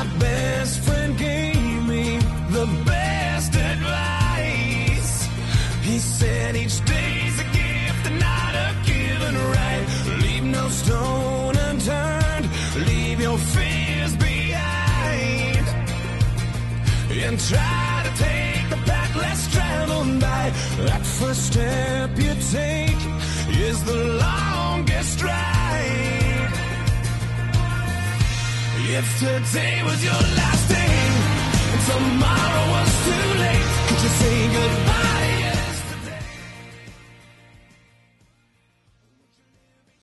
My best friend gave me the best advice. He said each day's a gift and not a given right. Leave no stone unturned, leave your fears behind, and try to take the path less traveled by. That first step you take is the longest ride. If today was your last day and tomorrow was too late, could you say goodbye